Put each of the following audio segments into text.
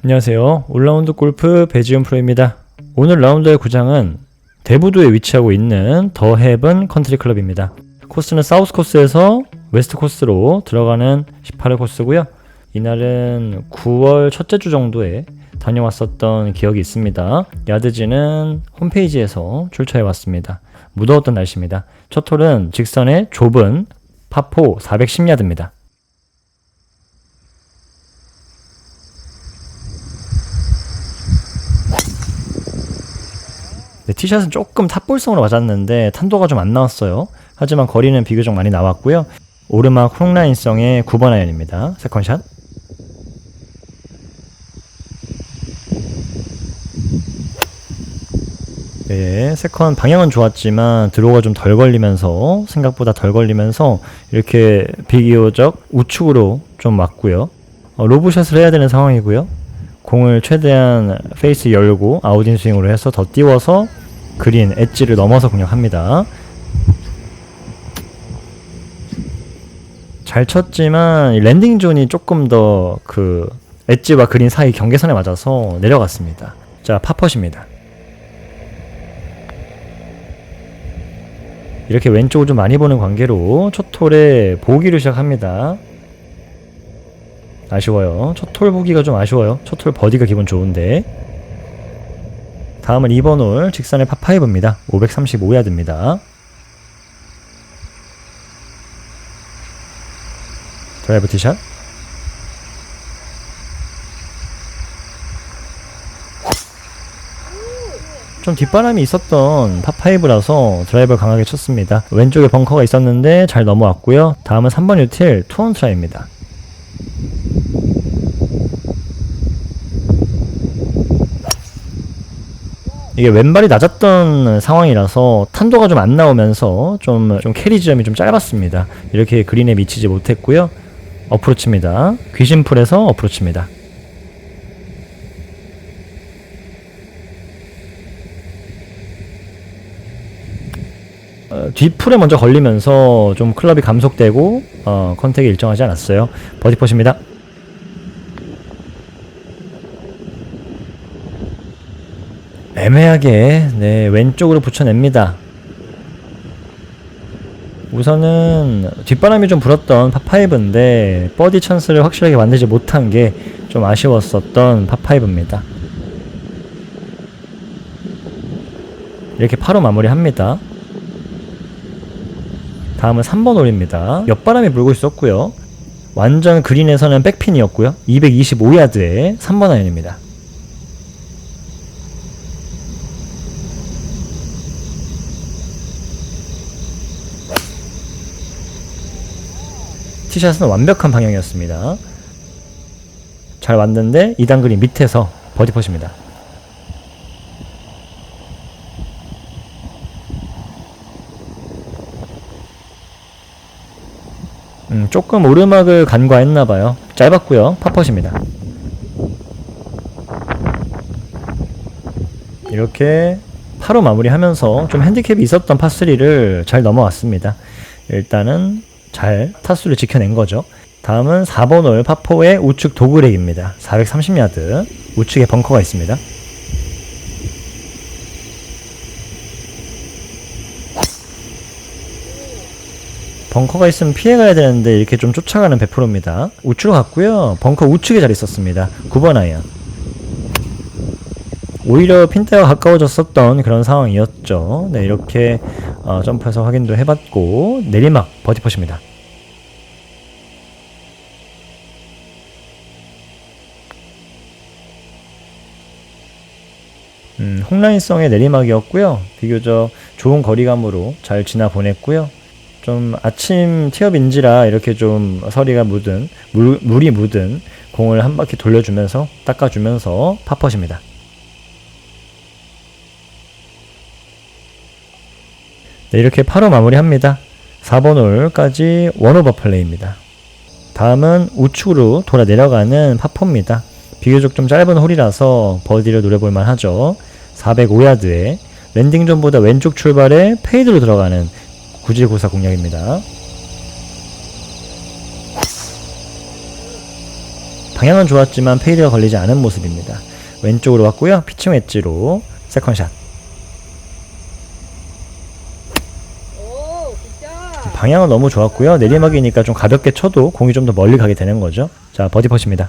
안녕하세요. 올라운드 골프 배지훈 프로입니다. 오늘 라운드의 구장은 대부도에 위치하고 있는 더 헤븐 컨트리 클럽입니다. 코스는 사우스 코스에서 웨스트 코스로 들어가는 18홀 코스고요. 이날은 9월 첫째 주 정도에 다녀왔었던 기억이 있습니다. 야드지는 홈페이지에서 출처해 왔습니다. 무더웠던 날씨입니다. 첫 홀은 직선의 좁은 파4 410야드입니다. 티샷은 조금 탑볼성으로 맞았는데 탄도가 좀 안 나왔어요. 하지만 거리는 비교적 많이 나왔고요. 오르막 훅라인성의 9번 아이언입니다. 세컨샷. 네, 세컨 방향은 좋았지만 드로우가 좀 덜 걸리면서 생각보다 덜 걸리면서 이렇게 비교적 우측으로 좀 맞고요. 로브샷을 해야 되는 상황이고요. 공을 최대한 페이스 열고 아웃인 스윙으로 해서 더 띄워서 그린 엣지를 넘어서 공략합니다. 잘 쳤지만 랜딩 존이 조금 더 그 엣지와 그린 사이 경계선에 맞아서 내려갔습니다. 자, 파펫입니다. 이렇게 왼쪽을 좀 많이 보는 관계로 첫 홀에 보기로 시작합니다. 아쉬워요. 첫 홀 보기가 좀 아쉬워요. 첫 홀 버디가 기분 좋은데. 다음은 2번 홀 직선의 파5입니다. 535야드입니다. 드라이브 티샷. 좀 뒷바람이 있었던 파5라서 드라이브를 강하게 쳤습니다. 왼쪽에 벙커가 있었는데 잘 넘어왔고요. 다음은 3번 유틸 투원 트라이입니다. 이게 왼발이 낮았던 상황이라서 탄도가 좀 안 나오면서 좀 캐리 지점이 좀 짧았습니다. 이렇게 그린에 미치지 못했고요. 어프로치입니다. 귀신풀에서 어프로치입니다. 뒷풀에 먼저 걸리면서 좀 클럽이 감속되고 컨택이 일정하지 않았어요. 버디퍼십니다. 애매하게 왼쪽으로 붙여냅니다. 우선은 뒷바람이 좀 불었던 파5인데 버디 찬스를 확실하게 만들지 못한 게 좀 아쉬웠었던 파5입니다. 이렇게 파로 마무리합니다. 다음은 3번 홀입니다. 옆바람이 불고 있었고요. 완전 그린에서는 백핀이었고요. 225야드의 3번 아이언입니다. 티샷은 완벽한 방향이었습니다. 잘 왔는데 2단 그린 밑에서 버디퍼십니다. 조금 오르막을 간과했나봐요. 짧았고요. 파펫입니다. 이렇게 파로 마무리하면서 좀 핸디캡이 있었던 파3를 잘 넘어왔습니다. 일단은 잘 타수를 지켜낸 거죠. 다음은 4번 홀 파4의 우측 도그렉입니다. 430야드 우측에 벙커가 있습니다. 벙커가 있으면 피해가야 되는데 이렇게 좀 쫓아가는 100%입니다. 우측으로 갔고요. 벙커 우측에 잘 있었습니다. 9번 아이언. 오히려 핀대와 가까워졌었던 그런 상황이었죠. 네, 이렇게 점프해서 확인도 해봤고 내리막 버디퍼십니다. 홈라인성의 내리막이었고요. 비교적 좋은 거리감으로 잘 지나 보냈고요. 좀 아침 티업인지라 이렇게 좀 서리가 묻은 물이 묻은 공을 한 바퀴 돌려주면서 닦아주면서 파펫입니다. 네, 이렇게 파로 마무리합니다. 4번 홀까지 원오버 플레이입니다. 다음은 우측으로 돌아 내려가는 파4입니다. 비교적 좀 짧은 홀이라서 버디를 노려볼만 하죠. 405야드에 랜딩존보다 왼쪽 출발에 페이드로 들어가는 구질고사 공략입니다. 방향은 좋았지만 페이드가 걸리지 않은 모습입니다. 왼쪽으로 왔고요. 피칭 웨지로 세컨샷. 방향은 너무 좋았고요. 내리막이니까 좀 가볍게 쳐도 공이 좀 더 멀리 가게 되는 거죠. 자, 버디 퍼십니다.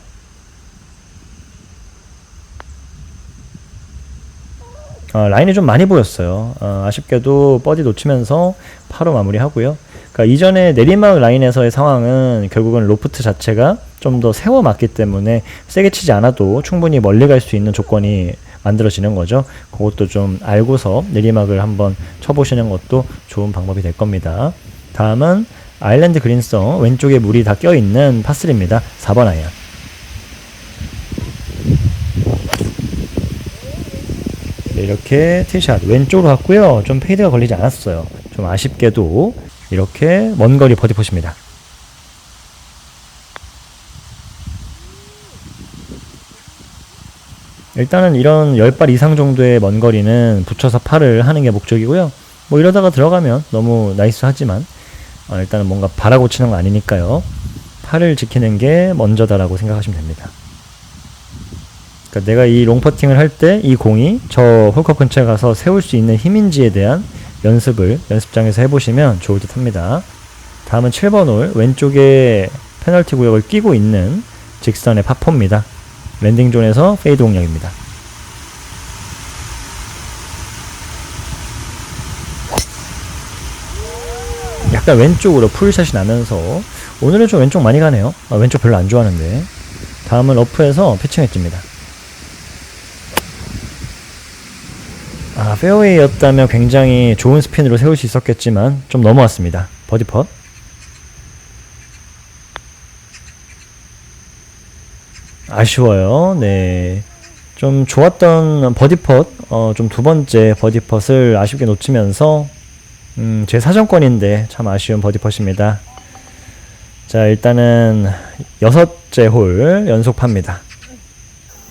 라인이 좀 많이 보였어요. 아쉽게도 버디 놓치면서 파로 마무리하고요. 그러니까 이전에 내리막 라인에서의 상황은 결국은 로프트 자체가 좀 더 세워 맞기 때문에 세게 치지 않아도 충분히 멀리 갈 수 있는 조건이 만들어지는 거죠. 그것도 좀 알고서 내리막을 한번 쳐보시는 것도 좋은 방법이 될 겁니다. 다음은 아일랜드 그린성 왼쪽에 물이 다 껴있는 파3입니다. 4번 아이언. 이렇게 티샷 왼쪽으로 갔고요. 좀 페이드가 걸리지 않았어요. 좀 아쉽게도 이렇게 먼 거리 버디 폿입니다. 일단은 이런 10발 이상 정도의 먼 거리는 붙여서 파를 하는 게 목적이고요. 뭐 이러다가 들어가면 너무 나이스 하지만 일단은 뭔가 바라고 치는 거 아니니까요. 파를 지키는 게 먼저다라고 생각하시면 됩니다. 그러니까 내가 이 롱퍼팅을 할 때 이 공이 저 홀컵 근처에 가서 세울 수 있는 힘인지에 대한 연습을 연습장에서 해보시면 좋을 듯 합니다. 다음은 7번 홀 왼쪽에 페널티 구역을 끼고 있는 직선의 파4입니다. 랜딩 존에서 페이드 공략입니다. 약간 왼쪽으로 풀샷이 나면서 오늘은 좀 왼쪽 많이 가네요. 왼쪽 별로 안 좋아하는데. 다음은 러프에서 피칭 웨지입니다. 페어웨이였다면 굉장히 좋은 스핀으로 세울 수 있었겠지만 좀 넘어왔습니다. 버디 펫. 아쉬워요. 네. 좀 좋았던 버디 펫, 좀 두 번째 버디 펫을 아쉽게 놓치면서 제 사정권인데 참 아쉬운 버디 펫입니다. 자, 일단은 6째 홀 연속 파입니다.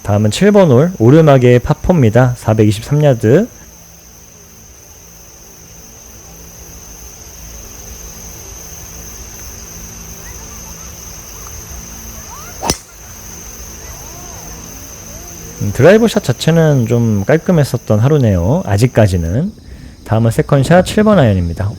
다음은 7번 홀 오르막의 파4입니다. 423야드. 드라이버 샷 자체는 좀 깔끔했었던 하루네요. 아직까지는. 다음은 세컨샷 7번 아이언입니다.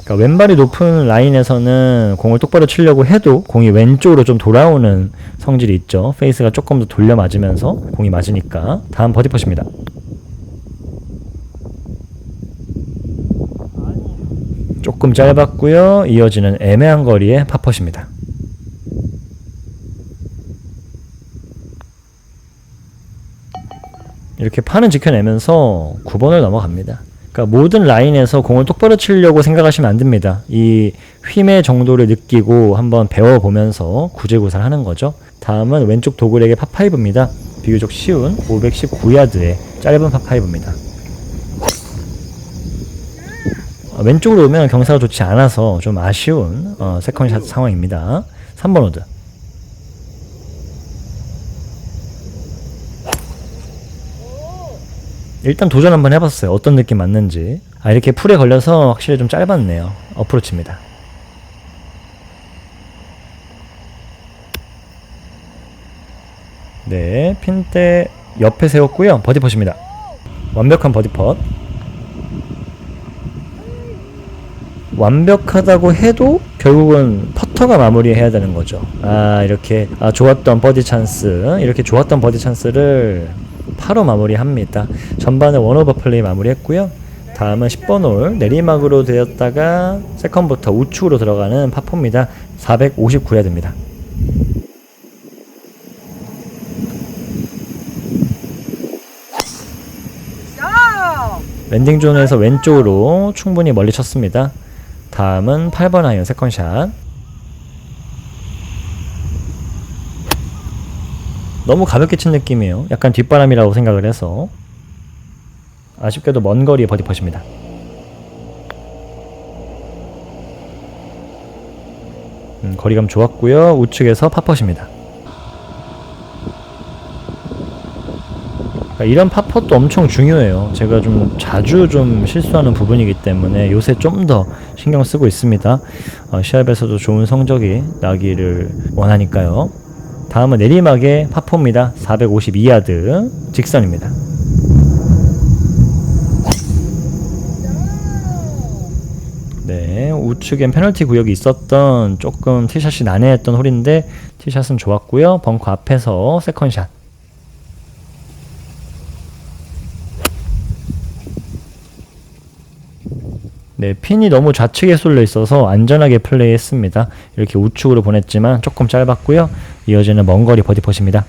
그러니까 왼발이 높은 라인에서는 공을 똑바로 치려고 해도 공이 왼쪽으로 좀 돌아오는 성질이 있죠. 페이스가 조금 더 돌려 맞으면서 공이 맞으니까. 다음 버디 펫입니다. 조금 짧았고요. 이어지는 애매한 거리의 파4입니다. 이렇게 파는 지켜내면서 9번을 넘어갑니다. 그러니까 모든 라인에서 공을 똑바로 치려고 생각하시면 안 됩니다. 이 휨의 정도를 느끼고 한번 배워보면서 구제구사를 하는 거죠. 다음은 왼쪽 도그렉의 파5입니다. 비교적 쉬운 519야드의 짧은 파5입니다. 왼쪽으로 오면 경사가 좋지 않아서 좀 아쉬운 세컨샷 상황입니다. 3번 호드. 일단 도전 한번 해봤어요. 어떤 느낌 맞는지. 이렇게 풀에 걸려서 확실히 좀 짧았네요. 어프로치입니다. 네, 핀대 옆에 세웠고요. 버디 펫입니다. 완벽한 버디 펫. 완벽하다고 해도 결국은 퍼터가 마무리해야 되는 거죠. 이렇게 좋았던 버디 찬스, 이렇게 좋았던 버디 찬스를 파로 마무리합니다. 전반을 원오버 플레이 마무리했고요. 다음은 10번 홀 내리막으로 되었다가 세컨부터 우측으로 들어가는 파4입니다. 459야드입니다. 랜딩 존에서 왼쪽으로 충분히 멀리 쳤습니다. 다음은 8번 아이언 세컨샷. 너무 가볍게 친 느낌이에요. 약간 뒷바람이라고 생각을 해서. 아쉽게도 먼 거리의 버디 펫입니다. 거리감 좋았고요. 우측에서 파4입니다. 이런 팝펫도 엄청 중요해요. 제가 좀 자주 좀 실수하는 부분이기 때문에 요새 좀 더 신경 쓰고 있습니다. 시합에서도 좋은 성적이 나기를 원하니까요. 다음은 내리막의 파4입니다. 452야드 직선입니다. 네, 우측엔 페널티 구역이 있었던 조금 티샷이 난해했던 홀인데 티샷은 좋았고요. 벙커 앞에서 세컨샷. 네, 핀이 너무 좌측에 쏠려 있어서 안전하게 플레이했습니다. 이렇게 우측으로 보냈지만 조금 짧았고요. 이어지는 먼 거리 버디퍼십니다.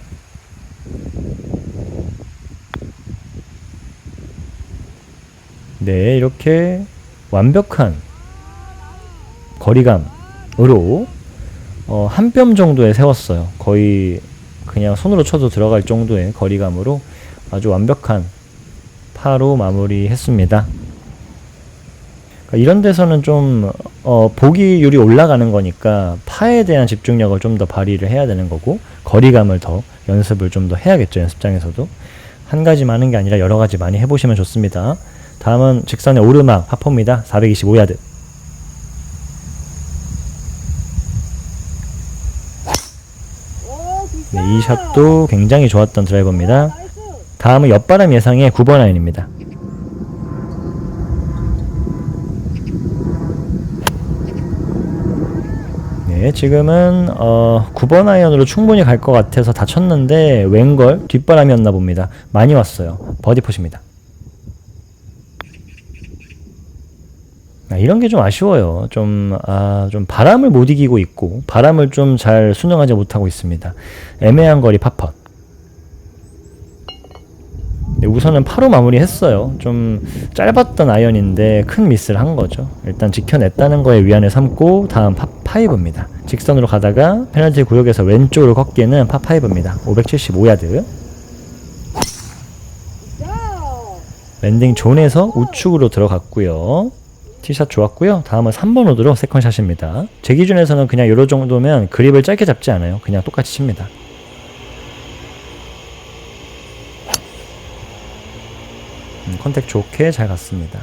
네, 이렇게 완벽한 거리감으로 한 뼘 정도에 세웠어요. 거의 그냥 손으로 쳐도 들어갈 정도의 거리감으로 아주 완벽한 파로 마무리했습니다. 이런 데서는 좀 보기율이 올라가는 거니까 파에 대한 집중력을 좀 더 발휘를 해야 되는 거고 거리감을 더 연습을 좀 더 해야겠죠. 연습장에서도 한 가지만 하는 게 아니라 여러 가지 많이 해보시면 좋습니다. 다음은 직선의 오르막 파4입니다. 425야드. 네, 이 샷도 굉장히 좋았던 드라이버입니다. 다음은 옆바람 예상의 9번 아이언입니다. 네, 지금은 9번 아이언으로 충분히 갈 것 같아서 다 쳤는데 왼걸 뒷바람이었나 봅니다. 많이 왔어요. 버디폿입니다. 이런 게 좀 아쉬워요. 좀 바람을 못 이기고 있고 바람을 좀 잘 순응하지 못하고 있습니다. 애매한 거리 파4. 네, 우선은 파로 마무리했어요. 좀 짧았던 아이언인데 큰 미스를 한 거죠. 일단 지켜냈다는 거에 위안을 삼고 다음 파5입니다. 직선으로 가다가 페널티 구역에서 왼쪽으로 꺾기는 파5입니다. 575야드. 랜딩 존에서 우측으로 들어갔고요. 티샷 좋았고요. 다음은 3번 우드로 세컨샷입니다. 제 기준에서는 그냥 요런 정도면 그립을 짧게 잡지 않아요. 그냥 똑같이 칩니다. 컨택 좋게 잘 갔습니다.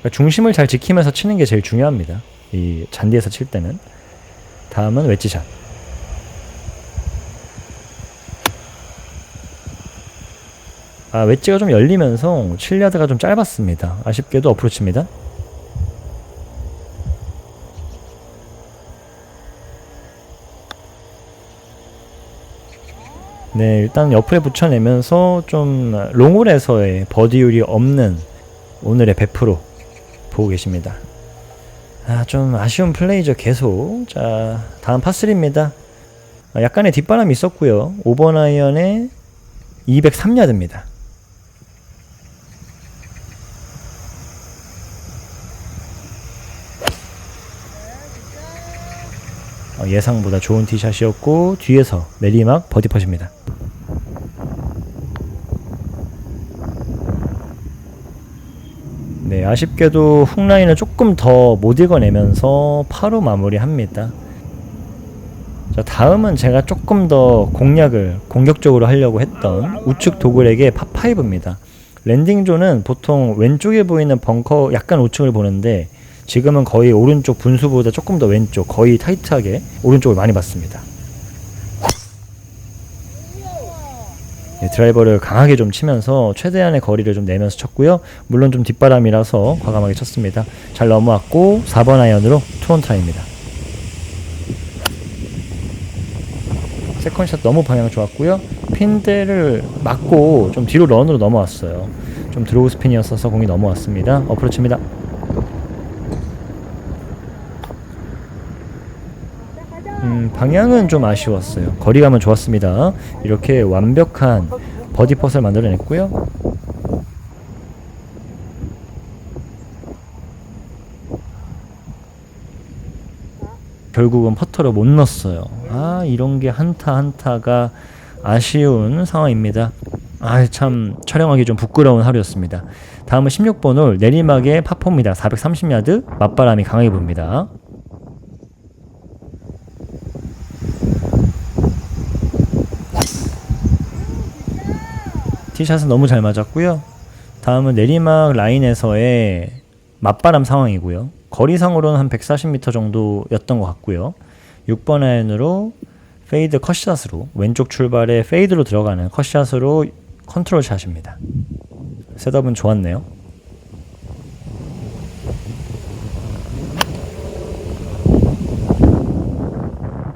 그러니까 중심을 잘 지키면서 치는 게 제일 중요합니다. 이 잔디에서 칠 때는. 다음은 웨지샷. 웨지가 좀 열리면서 7야드가 좀 짧았습니다. 아쉽게도 어프로치입니다. 네, 일단 옆에 붙여내면서 좀 롱홀에서의 버디율이 없는 오늘의 100% 보고 계십니다. 좀 아쉬운 플레이죠. 계속. 자, 다음 파3입니다. 약간의 뒷바람이 있었고요. 5번 아이언에 203야드입니다. 예상보다 좋은 티샷이었고 뒤에서 내리막 버디퍼십니다. 네, 아쉽게도 훅라인을 조금 더 못 읽어내면서 파로 마무리합니다. 자, 다음은 제가 조금 더 공략을 공격적으로 하려고 했던 우측 도그렉의 파5입니다. 랜딩존은 보통 왼쪽에 보이는 벙커 약간 우측을 보는데 지금은 거의 오른쪽 분수보다 조금 더 왼쪽, 거의 타이트하게 오른쪽을 많이 봤습니다. 네, 드라이버를 강하게 좀 치면서 최대한의 거리를 좀 내면서 쳤고요. 물론 좀 뒷바람이라서 과감하게 쳤습니다. 잘 넘어왔고 4번 아이언으로 투원트라이입니다. 세컨샷 너무 방향 좋았고요. 핀대를 맞고 좀 뒤로 런으로 넘어왔어요. 좀 드로우 스핀이었어서 공이 넘어왔습니다. 어프로치입니다. 방향은 좀 아쉬웠어요. 거리감은 좋았습니다. 이렇게 완벽한 버디펫을 만들어냈고요. 결국은 퍼터를 못 넣었어요. 이런게 한타 한타가 아쉬운 상황입니다. 참 촬영하기 좀 부끄러운 하루였습니다. 다음은 16번 홀 내리막의 파4입니다. 430야드 맞바람이 강하게 붑니다. 티샷은 너무 잘 맞았고요. 다음은 내리막 라인에서의 맞바람 상황이고요. 거리상으로는 한 140m 정도였던 것 같고요. 6번 아이언으로 페이드 컷샷으로 왼쪽 출발에 페이드로 들어가는 컷샷으로 컨트롤 샷입니다. 셋업은 좋았네요.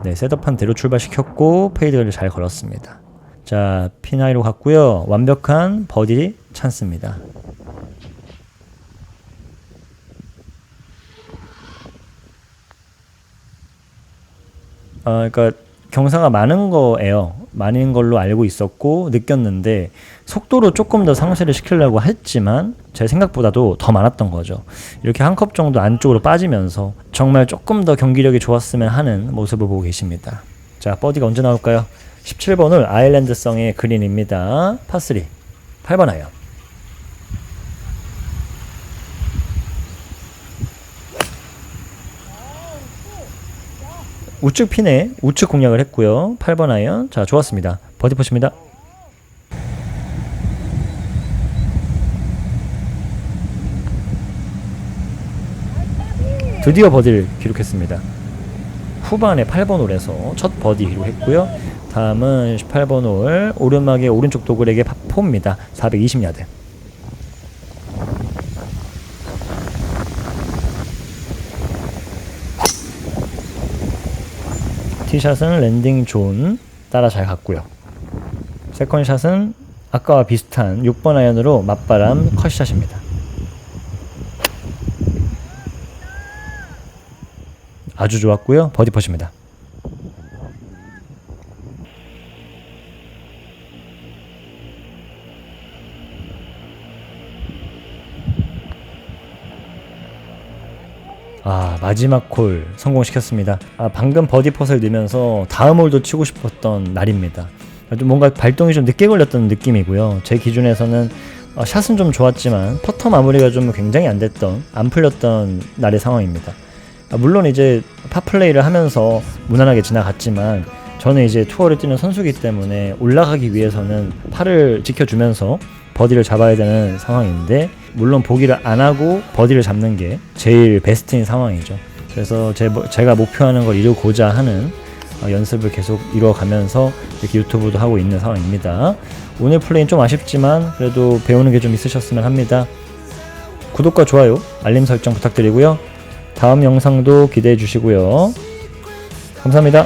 네, 셋업한 대로 출발시켰고 페이드를 잘 걸었습니다. 자, 핀하이로 갔고요. 완벽한 버디 찬스입니다. 그러니까 경사가 많은 거예요. 많은 걸로 알고 있었고 느꼈는데 속도로 조금 더 상쇄를 시키려고 했지만 제 생각보다도 더 많았던 거죠. 이렇게 한 컵 정도 안쪽으로 빠지면서 정말 조금 더 경기력이 좋았으면 하는 모습을 보고 계십니다. 자, 버디가 언제 나올까요? 17번 홀 아일랜드성의 그린입니다. 파3 8번 아이언. 우측 핀에 우측 공략을 했고요. 8번 아이언. 자, 좋았습니다. 버디 퍼십니다. 드디어 버디를 기록했습니다. 후반에 8번 홀에서 첫 버디 기록했고요. 다음은 18번 홀 오르막의 오른쪽 도그렉의 파4입니다. 420야드. 티샷은 랜딩 존 따라 잘 갔고요. 세컨샷은 아까와 비슷한 6번 아이언으로 맞바람 컷샷입니다. 아주 좋았고요. 버디 퍼십니다. 마지막 홀 성공시켰습니다. 방금 버디 펫을 넣으면서 다음 홀도 치고 싶었던 날입니다. 뭔가 발동이 좀 늦게 걸렸던 느낌이고요. 제 기준에서는 샷은 좀 좋았지만 퍼터 마무리가 좀 굉장히 안 풀렸던 날의 상황입니다. 물론 이제 파플레이를 하면서 무난하게 지나갔지만 저는 이제 투어를 뛰는 선수이기 때문에 올라가기 위해서는 팔을 지켜주면서 버디를 잡아야 되는 상황인데 물론 보기를 안 하고 버디를 잡는 게 제일 베스트인 상황이죠. 그래서 제가 목표하는 걸 이루고자 하는 연습을 계속 이루어가면서 이렇게 유튜브도 하고 있는 상황입니다. 오늘 플레이는 좀 아쉽지만 그래도 배우는 게 좀 있으셨으면 합니다. 구독과 좋아요, 알림 설정 부탁드리고요. 다음 영상도 기대해 주시고요. 감사합니다.